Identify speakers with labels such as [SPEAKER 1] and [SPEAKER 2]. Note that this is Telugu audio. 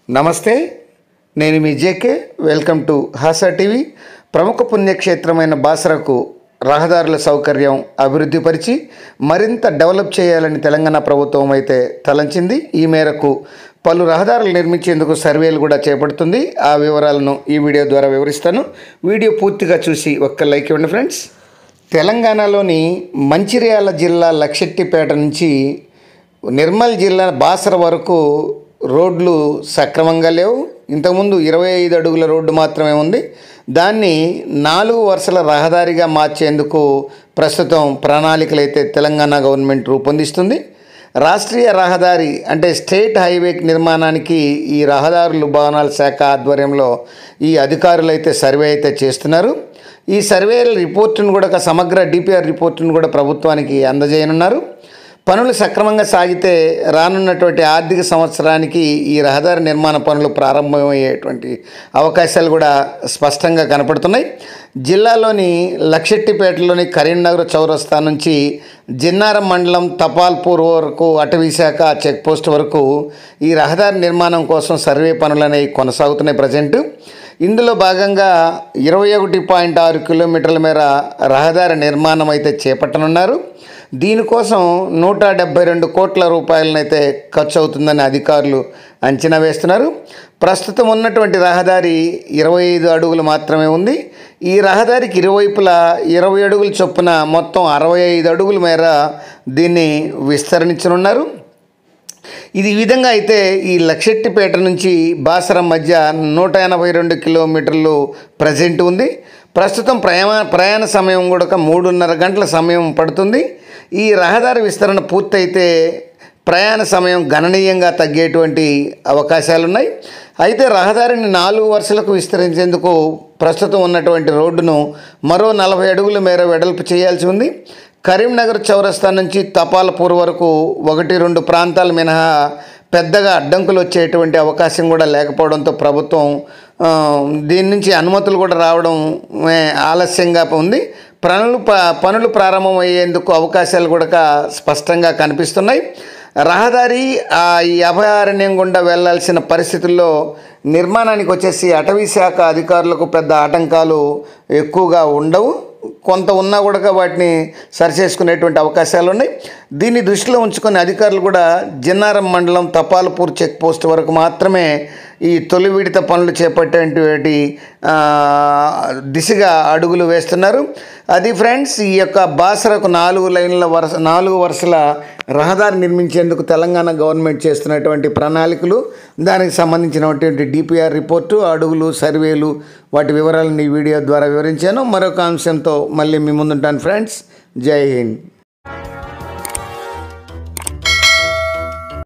[SPEAKER 1] నమస్తే, నేను మీ JK. Welcome to Hasa TV. ప్రముఖ పుణ్యక్షేత్రమైన బాసరకు రహదారుల సౌకర్యం అభివృద్ధిపరిచి మరింత డెవలప్ చేయాలని తెలంగాణ ప్రభుత్వం అయితే తలంచింది. ఈ మేరకు పలు రహదారులు నిర్మించేందుకు సర్వేలు కూడా చేపడుతుంది. ఆ వివరాలను ఈ వీడియో ద్వారా వివరిస్తాను. వీడియో పూర్తిగా చూసి ఒక్క లైక్ ఇవ్వండి ఫ్రెండ్స్. తెలంగాణలోని మంచిర్యాల జిల్లా లక్షెట్టిపేట నుంచి నిర్మల్ జిల్లా బాసర వరకు రోడ్లు సక్రమంగా లేవు. ఇంతకుముందు 25 అడుగుల రోడ్డు మాత్రమే ఉంది. దాన్ని 4 వరుసల రహదారిగా మార్చేందుకు ప్రస్తుతం ప్రణాళికలు అయితే తెలంగాణ గవర్నమెంట్ రూపొందిస్తుంది. రాష్ట్రీయ రహదారి అంటే స్టేట్ హైవే నిర్మాణానికి ఈ రహదారులు భవనాల శాఖ ఆధ్వర్యంలో ఈ అధికారులు అయితే సర్వే అయితే చేస్తున్నారు. ఈ సర్వే రిపోర్టును కూడా సమగ్ర డిపిఆర్ రిపోర్టును కూడా ప్రభుత్వానికి అందజేయనున్నారు. పనులు సక్రమంగా సాగితే రానున్నటువంటి ఆర్థిక సంవత్సరానికి ఈ రహదారి నిర్మాణ పనులు ప్రారంభమయ్యేటువంటి అవకాశాలు కూడా స్పష్టంగా కనపడుతున్నాయి. జిల్లాలోని లక్షెట్టిపేటలోని కరీంనగర్ చౌరస్తా నుంచి జిన్నారం మండలం తపాల్పూర్ వరకు అటవీశాఖ చెక్పోస్ట్ వరకు ఈ రహదారి నిర్మాణం కోసం సర్వే పనులు అనేవి కొనసాగుతున్నాయి ప్రజెంటు. ఇందులో భాగంగా 21.6 కిలోమీటర్ల మేర రహదారి నిర్మాణం అయితే చేపట్టనున్నారు. దీనికోసం 172 కోట్ల రూపాయలనైతే ఖర్చు అవుతుందని అధికారులు అంచనా వేస్తున్నారు. ప్రస్తుతం ఉన్నటువంటి రహదారి 25 అడుగులు మాత్రమే ఉంది. ఈ రహదారికి ఇరువైపులా 20 అడుగుల చొప్పున మొత్తం 65 అడుగుల మేర దీన్ని విస్తరించనున్నారు. ఇది ఈ విధంగా అయితే ఈ లక్షెట్టిపేట నుంచి బాసరం మధ్య 182 కిలోమీటర్లు ప్రజెంట్ ఉంది. ప్రస్తుతం ప్రయాణ సమయం కూడా 3.5 గంటల సమయం పడుతుంది. ఈ రహదారి విస్తరణ పూర్తయితే ప్రయాణ సమయం గణనీయంగా తగ్గేటువంటి అవకాశాలున్నాయి. అయితే రహదారిని 4 వరుసలకు విస్తరించేందుకు ప్రస్తుతం ఉన్నటువంటి రోడ్డును మరో 40 అడుగుల మేర వెడల్పు చేయాల్సి ఉంది. కరీంనగర్ చౌరస్తా నుంచి తపాల్పూర్ వరకు 1-2 ప్రాంతాలు మినహా పెద్దగా అడ్డంకులు వచ్చేటువంటి అవకాశం కూడా లేకపోవడంతో ప్రభుత్వం దీని నుంచి అనుమతులు కూడా రావడం ఆలస్యంగా ఉంది. పనులు ప్రారంభమయ్యేందుకు అవకాశాలు కూడా స్పష్టంగా కనిపిస్తున్నాయి. రహదారి ఈ అభయారణ్యం గుండా వెళ్లాల్సిన పరిస్థితుల్లో నిర్మాణానికి వచ్చేసి అటవీ శాఖ అధికారులకు పెద్ద ఆటంకాలు ఎక్కువగా ఉండవు. కొంత ఉన్నా కూడా వాటిని సరిచేసుకునేటువంటి అవకాశాలు ఉన్నాయి. దీన్ని దృష్టిలో ఉంచుకొని అధికారులు కూడా జిన్నారం మండలం తపాల్పూర్ చెక్ పోస్ట్ వరకు మాత్రమే ఈ తొలి విడత పనులు చేపట్టేటువంటి దిశగా అడుగులు వేస్తున్నారు. అది ఫ్రెండ్స్, ఈ యొక్క బాసరకు 4 వరుసల రహదారి నిర్మించేందుకు తెలంగాణ గవర్నమెంట్ చేస్తున్నటువంటి ప్రణాళికలు, దానికి సంబంధించినటువంటి డిపిఆర్ రిపోర్టు, అడుగులు, సర్వేలు, వాటి వివరాలను ఈ వీడియో ద్వారా వివరించాను. మరొక అంశంతో మళ్ళీ మీ ముందుంటాను ఫ్రెండ్స్. జై హింద్.